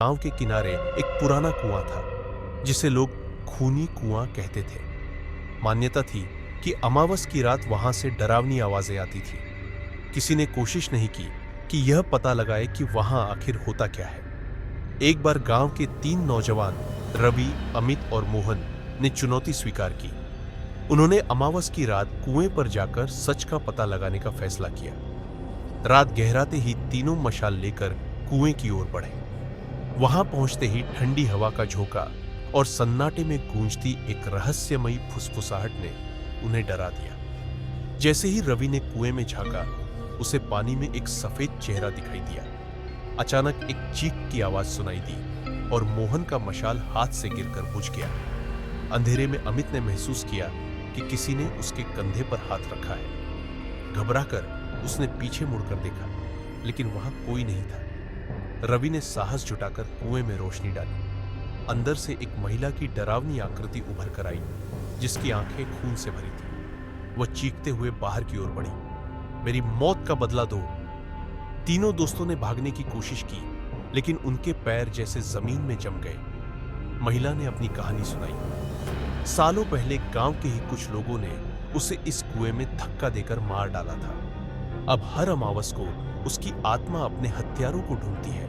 गांव के किनारे एक पुराना कुआं था जिसे लोग खूनी कुआं कहते थे। मान्यता थी कि अमावस की रात वहां से डरावनी आवाजें आती थी। किसी ने कोशिश नहीं की कि यह पता लगाए कि वहां आखिर होता क्या है। एक बार गांव के 3 नौजवान रवि, अमित और मोहन ने चुनौती स्वीकार की। उन्होंने अमावस की रात कुएं पर जाकर सच का पता लगाने का फैसला किया। रात गहराते ही तीनों मशाल लेकर कुएं की ओर बढ़े। वहां पहुंचते ही ठंडी हवा का झोंका और सन्नाटे में गूंजती एक रहस्यमयी फुसफुसाहट ने उन्हें डरा दिया। जैसे ही रवि ने कुएं में झांका, उसे पानी में एक सफेद चेहरा दिखाई दिया। अचानक एक चीख की आवाज सुनाई दी और मोहन का मशाल हाथ से गिरकर बुझ गया। अंधेरे में अमित ने महसूस किया कि किसी ने उसके कंधे पर हाथ रखा है। घबराकर उसने पीछे मुड़कर देखा, लेकिन वहां कोई नहीं था। रवि ने साहस जुटाकर कुएं में रोशनी डाली। अंदर से एक महिला की डरावनी आकृति उभर कर आई, जिसकी आंखें खून से भरी थी। वह चीखते हुए बाहर की ओर बढ़ी, मेरी मौत का बदला दो। तीनों दोस्तों ने भागने की कोशिश की, लेकिन उनके पैर जैसे जमीन में जम गए। महिला ने अपनी कहानी सुनाई। सालों पहले गांव के ही कुछ लोगों ने उसे इस कुएं में धक्का देकर मार डाला था। अब हर अमावस को उसकी आत्मा अपने हत्यारों को ढूंढती है।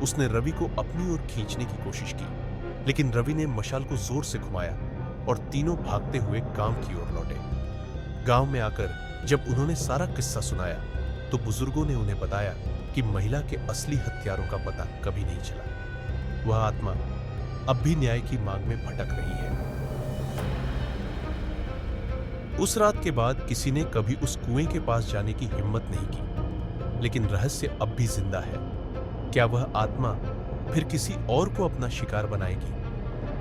उसने रवि को अपनी ओर खींचने की कोशिश की, लेकिन रवि ने मशाल को जोर से घुमाया और तीनों भागते हुए गांव की ओर लौटे। गांव में आकर जब उन्होंने सारा किस्सा सुनाया, तो बुजुर्गों ने उन्हें बताया कि महिला के असली हत्यारों का पता कभी नहीं चला। वह आत्मा अब भी न्याय की मांग में भटक रही है। उस रात के बाद किसी ने कभी उस कुएं के पास जाने की हिम्मत नहीं की, लेकिन रहस्य अब भी जिंदा है। क्या वह आत्मा फिर किसी और को अपना शिकार बनाएगी?